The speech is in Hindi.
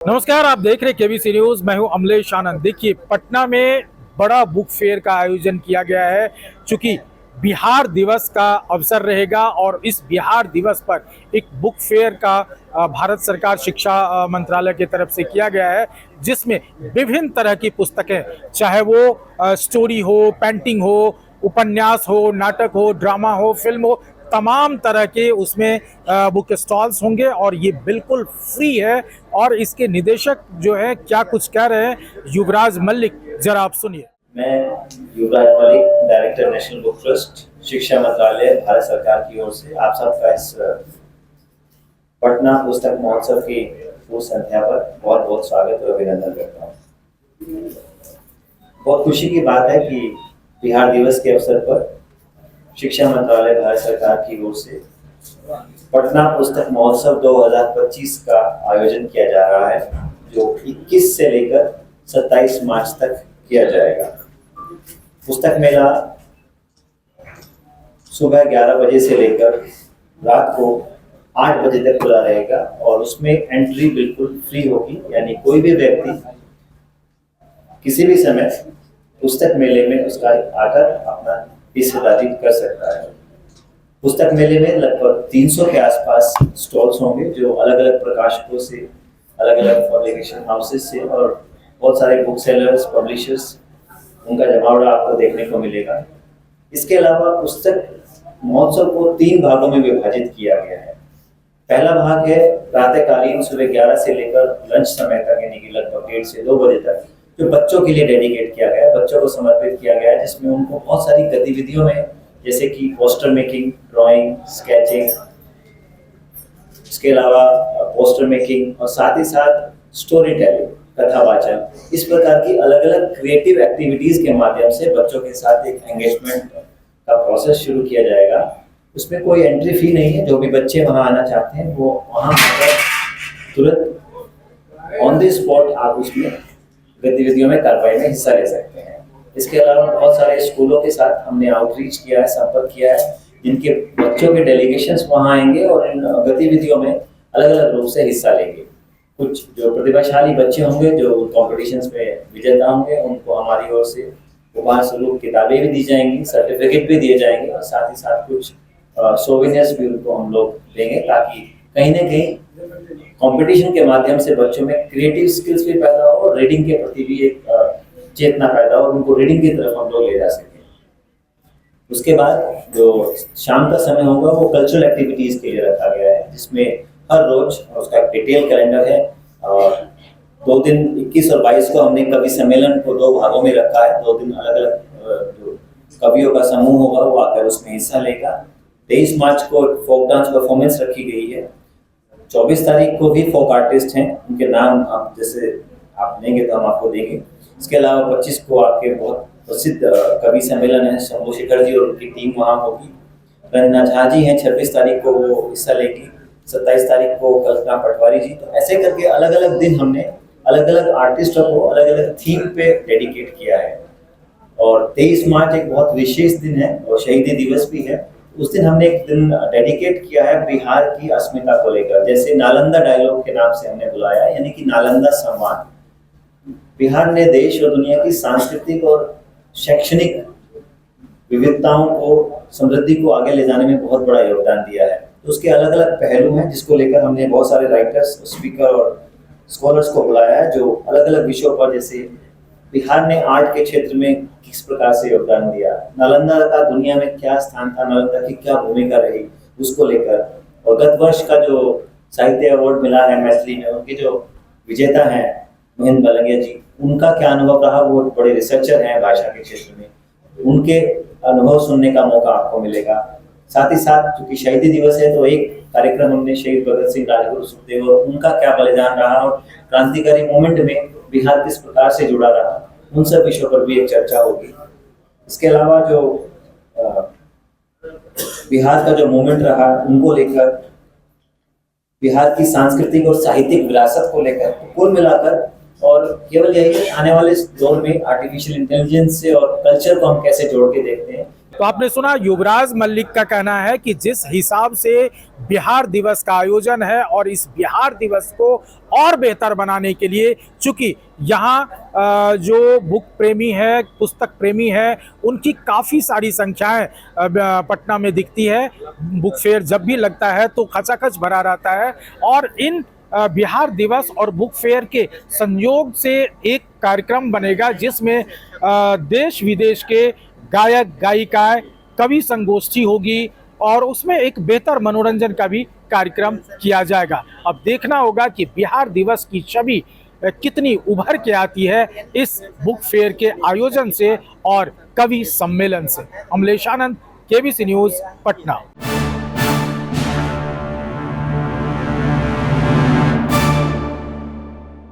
नमस्कार, आप देख रहे केबीसी न्यूज। मैं हूं अमलेश आनंद। देखिए, पटना में बड़ा बुक फेयर का आयोजन किया गया है। चूंकि बिहार दिवस का अवसर रहेगा और इस बिहार दिवस पर एक बुक फेयर का भारत सरकार शिक्षा मंत्रालय की तरफ से किया गया है, जिसमें विभिन्न तरह की पुस्तकें, चाहे वो स्टोरी हो, पेंटिंग हो, उपन्यास हो, नाटक हो, ड्रामा हो, फिल्म हो, तमाम तरह के उसमें बुक स्टॉल्स होंगे और ये बिल्कुल फ्री है। और इसके निदेशक जो है क्या कुछ कह रहे हैं, युवराज मलिक, जरा आप सुनिए। मैं Yuvraj Malik, director national book trust, शिक्षा मंत्रालय, भारत सरकार की ओर से आप सबका इस पटना पुस्तक महोत्सव की पूर्व संध्या पर बहुत बहुत स्वागत और अभिनंदन करता हूँ। बहुत खुशी की बात है कि बिहार दिवस के अवसर पर शिक्षा मंत्रालय, भारत सरकार की ओर से पटना पुस्तक महोत्सव 2025 का आयोजन किया जा रहा है, जो 21 से लेकर 27 मार्च तक किया जाएगा। पुस्तक मेला सुबह 11 बजे से लेकर रात को 8 बजे तक खुला रहेगा और उसमें एंट्री बिल्कुल फ्री होगी, यानी कोई भी व्यक्ति किसी भी समय पुस्तक मेले में उसका आकर अपना हिस्सेदारी कर सकता है। पुस्तक मेले में लगभग 300 के आसपास स्टॉल्स होंगे, जो अलग अलग प्रकाशकों से, अलग अलग पब्लिकेशन हाउसेस से और बहुत सारे बुक सेलर्स, पब्लिशर्स, उनका जमावड़ा आपको देखने को मिलेगा। इसके अलावा पुस्तक महोत्सव को 3 भागों में विभाजित किया गया है। पहला भाग है प्रातःकालीन सुबह 11 से लेकर लंच समय तक, यानी कि लगभग 1:30 से 2 बजे तक, जो बच्चों के लिए डेडिकेट किया गया है, बच्चों को समर्पित किया गया है, जिसमें उनको बहुत सारी गतिविधियों में, जैसे कि पोस्टर मेकिंग, ड्राइंग, स्केचिंग, इसके अलावा पोस्टर मेकिंग और साथ ही साथ स्टोरी टेलिंग, कथा वाचन, इस प्रकार की अलग अलग क्रिएटिव एक्टिविटीज के माध्यम से बच्चों के साथ एक एंगेजमेंट का प्रोसेस शुरू किया जाएगा। उसमें कोई एंट्री फी नहीं है। जो भी बच्चे वहां आना चाहते हैं वो वहां तुरंत ऑन द स्पॉट आप उसमें गतिविधियों में, कार्रवाई में हिस्सा ले सकते हैं। इसके अलावा बहुत सारे स्कूलों के साथ हमने आउटरीच किया है, संपर्क किया है, जिनके बच्चों के डेलीगेशंस वहां आएंगे और इन गतिविधियों में अलग अलग रूप से हिस्सा लेंगे। कुछ जो प्रतिभाशाली बच्चे होंगे, जो कॉम्पिटिशन्स में विजेता होंगे, उनको हमारी ओर से उपहार स्वरूप किताबें भी दी जाएंगी, सर्टिफिकेट भी दिए जाएंगे और साथ ही साथ कुछ सोवेनियर्स भी उनको हम लोग देंगे, ताकि कहीं ना कहीं कंपटीशन के माध्यम से बच्चों में क्रिएटिव स्किल्स भी पैदा हो और रीडिंग के प्रति भी एक चेतना पैदा हो और उनको रीडिंग की तरफ हम लोग ले जा सकें। उसके बाद जो शाम का समय होगा वो कल्चरल एक्टिविटीज के लिए रखा गया है, जिसमें हर रोज उसका एक डिटेल कैलेंडर है। 2 दिन 21 और 22 को हमने कवि सम्मेलन को 2 भागों में रखा है। 2 दिन अलग अलग जो कवियों का समूह होगा वो आकर उसमें हिस्सा लेगा। 23 मार्च को फोक डांस परफॉर्मेंस रखी गई है। 24 तारीख को भी फोक आर्टिस्ट हैं, उनके नाम आप जैसे आप लेंगे तो हम आपको देंगे। इसके अलावा 25 को आपके बहुत प्रसिद्ध कवि सम्मेलन है, शंभू शेखर जी और उनकी टीम वहाँ होगी। रंजना झा जी हैं, 26 तारीख को वो हिस्सा लेगी। 27 तारीख को कल्पना पटवारी जी। तो ऐसे करके अलग अलग दिन हमने अलग अलग आर्टिस्टों को अलग अलग थीम पे डेडिकेट किया है। और 23 मार्च एक बहुत विशेष दिन है और शहीदी दिवस भी है। उस दिन हमने एक दिन डेडिकेट किया है बिहार की अस्मिता को लेकर, जैसे नालंदा डायलॉग के नाम से हमने बुलाया, यानी कि नालंदा संवाद। बिहार ने देश और दुनिया की सांस्कृतिक और शैक्षणिक विविधताओं को, समृद्धि को आगे ले जाने में बहुत बड़ा योगदान दिया है। तो उसके अलग अलग पहलू हैं, जिसको लेकर हमने बहुत सारे राइटर्स, स्पीकर और स्कॉलर्स को बुलाया है, जो अलग अलग विषयों पर, जैसे बिहार ने आर्ट के क्षेत्र में किस प्रकार से योगदान दिया, नालंदा का दुनिया में क्या स्थान था, नालंदा की क्या भूमिका रही, उसको लेकर। और गत वर्ष का जो साहित्य अवार्ड मिला है मैथिली में, उनके जो विजेता हैं महेंद्र बलंगिया जी, उनका क्या अनुभव रहा, वो बड़े रिसर्चर हैं भाषा के क्षेत्र में, उनके अनुभव सुनने का मौका आपको मिलेगा। साथ ही साथ चूंकि शहीदी दिवस है तो एक कार्यक्रम हमने शहीद भगत सिंह, राजगुरु सुखदेव और उनका क्या बलिदान रहा और क्रांतिकारी मूवमेंट में बिहार किस प्रकार से जुड़ा रहा, उन सब विषयों पर भी एक चर्चा होगी। इसके अलावा जो बिहार का जो मूवमेंट रहा उनको लेकर, बिहार की सांस्कृतिक और साहित्यिक विरासत को लेकर, कुल मिलाकर, और केवल यही आने वाले दौर में आर्टिफिशियल इंटेलिजेंस से और कल्चर को हम कैसे जोड़ के देखते हैं, तो आपने सुना युवराज मलिक का कहना है कि जिस हिसाब से बिहार दिवस का आयोजन है और इस बिहार दिवस को और बेहतर बनाने के लिए, चूंकि यहाँ जो बुक प्रेमी है, पुस्तक प्रेमी है, उनकी काफ़ी सारी संख्याएं पटना में दिखती है। बुक फेयर जब भी लगता है तो खचाखच भरा रहता है और इन बिहार दिवस और बुक फेयर के संयोग से एक कार्यक्रम बनेगा जिसमें देश विदेश के गायक गायिकाएं, कवि संगोष्ठी होगी और उसमें एक बेहतर मनोरंजन का भी कार्यक्रम किया जाएगा। अब देखना होगा कि बिहार दिवस की छवि कितनी उभर के आती है इस बुक फेयर के आयोजन से और कवि सम्मेलन से। अमलेश आनंद, केबीसी न्यूज़, पटना।